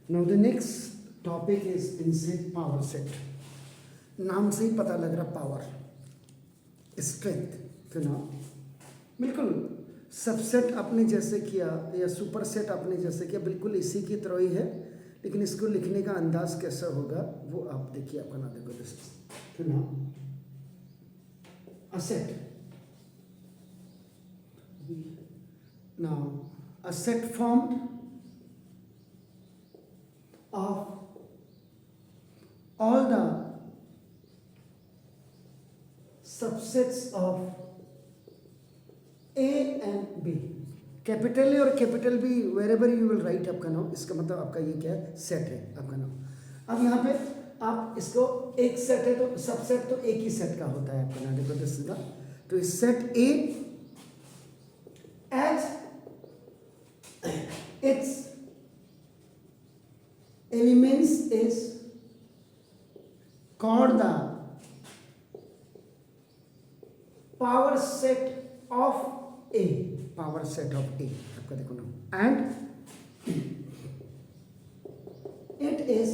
Now the next topic is inset power set. नाम से ही पता लग रहा पावर स्ट्रेंथ। तो ना बिल्कुल सबसेट आपने जैसे किया या सुपर सेट आपने जैसे किया बिल्कुल इसी की तरह ही है, लेकिन इसको लिखने का अंदाज कैसा होगा वो आप देखिए। आपका ना देखो दिस तो ना a set, now a set formed of all the subsets of A and B, capital A और capital B wherever you will write आपका नाम। इसका मतलब आपका ये क्या है, सेट है आपका नाम। अब यहाँ पे आप इसको एक सेट है तो सबसेट तो एक ही सेट का होता है आपका नाम। देखो दिस इज द, तो इस set A as its elements is called the power set of A, power set of A आपका देखो ना, and it is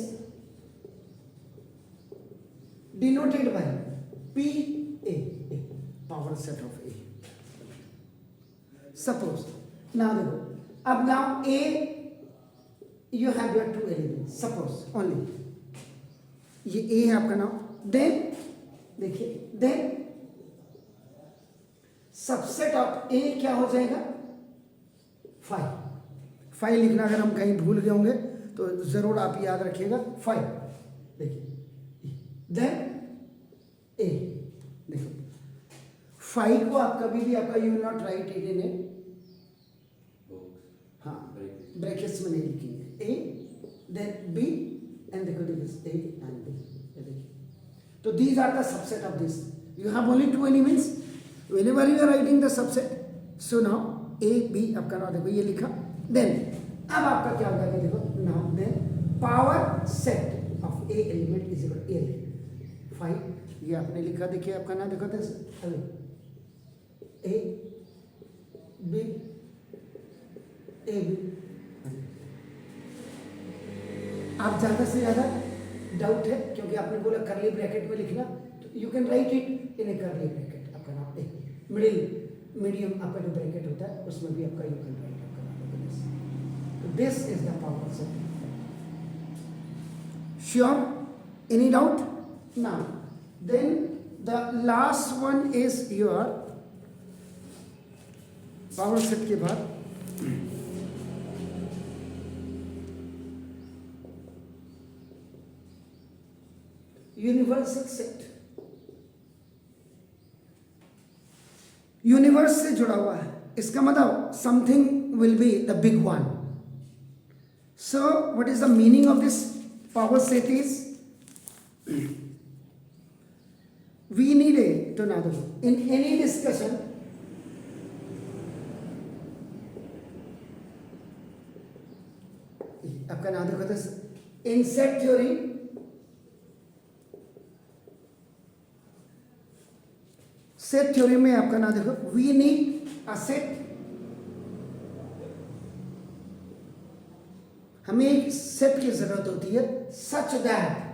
denoted by P A, power set of A. Suppose now देखो, अब now A you have your two elements, suppose only ये A है आपका नाम। Then देखिए, देन सबसेट ऑफ ए क्या हो जाएगा, 5। 5 लिखना अगर हम कहीं भूल गए होंगे तो जरूर आप याद रखिएगा 5। देखिए देन ए, देखो 5 को आप कभी भी आपका you not write it in A, हाँ ब्रैकेट्स में नहीं लिखेंगे। ए देन बी एंड देखो दिस ए एंड बी। देखिए तो these are the subset of this, you have only 2 elements whenever you are writing the subset। so now a b आपका नाम देखो ये लिखा। then अब आपका क्या हो जाएगा, देखो now then power set of a element is equal to a 5 ये आपने लिखा। देखिए आपका नाम देखो this a b a b। आप ज़्यादा से ज़्यादा डाउट है क्योंकि आपने बोला करली ब्रैकेट में लिखना, तो you can write it in ए करली ब्रैकेट आपका नाम। ए मीडियम आपका जो ब्रैकेट होता है उसमें भी आपका यू कैन राइट आपका नाम। तो this is the power set. Sure, any doubt? Now then the last one is your power set के बाद यूनिवर्सल सेट। यूनिवर्स से जुड़ा हुआ है, इसका मतलब something will be the big one. So what is the meaning of this power set is, we need a तो ना दो इन एनी डिस्कशन आपका नाम देखो this in set theory set theory में आपका नाम देखो, वी नीड अ सेट, हमें एक सेट की जरूरत होती है such that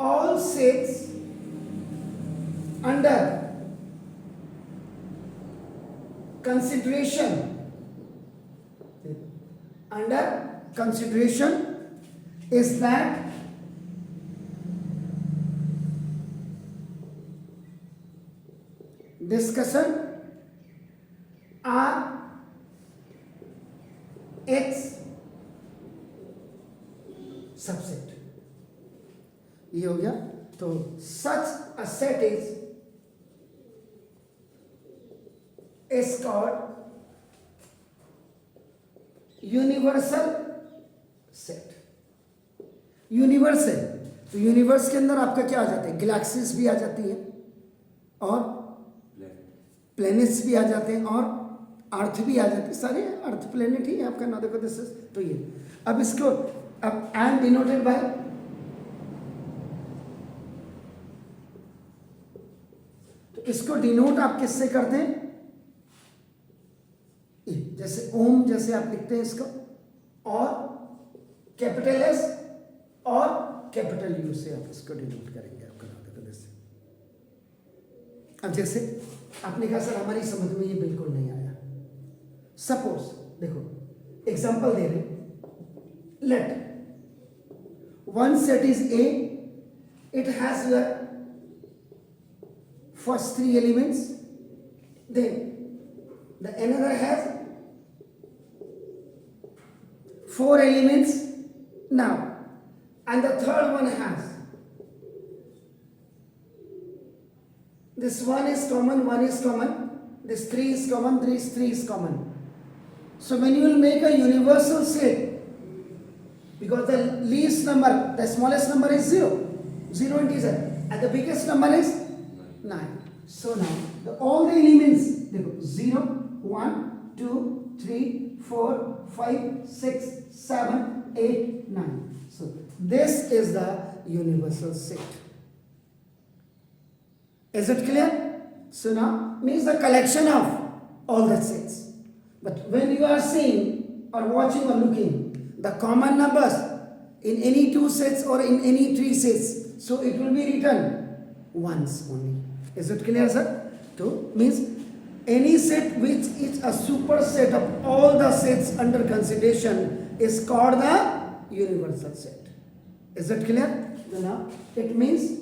all sets under consideration is that discussion are its subset। ये हो गया। तो such a set is called universal set. Universal, तो यूनिवर्स के अंदर आपका क्या आ जाता है, गैलेक्सीज भी आ जाती है और प्लैनेट्स भी आ जाते हैं और अर्थ भी आ जाती है, सारे अर्थ प्लैनेट ही आपका ना देखो दिस। तो ये अब इसको अब एंड डिनोटेड बाय, तो इसको डिनोट आप किससे करते हैं, जैसे ओम जैसे आप लिखते हैं इसको, और कैपिटल एस और कैपिटल यू से आप इसको डिनोट करेंगे आपका नाम से। अब जैसे आपने कहा सर हमारी समझ में ये बिल्कुल नहीं आया, सपोज देखो एग्जांपल दे रहे, late one set is A, it has the first three elements, then the another has four elements now, and the third one has this one is common, one is common, this three is common, this three is common. So when you will make a universal set, because the least number, the smallest number is 0 integer, and the biggest number is 9. So now all the elements, 0, 1, 2, 3, 4, 5, 6, 7, 8, 9. So this is the universal set. Is it clear? So now means the collection of all the sets. But when you are seeing or watching or looking the common numbers in any two sets or in any three sets, so it will be written once only. Is it clear, sir? So means any set which is a superset of all the sets under consideration is called the universal set. Is it clear? So now it means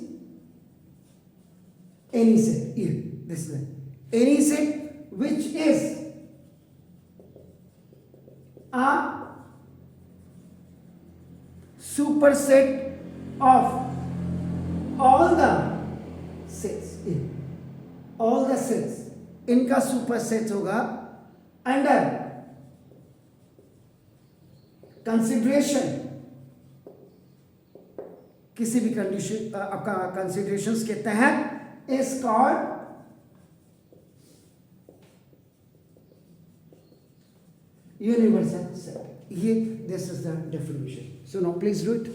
any set, here this is any set which is a superset of all the sets, all the sets इनका superset होगा under consideration, किसी भी condition आपका considerations के तहत is called universal set. This is the definition. So now please do it.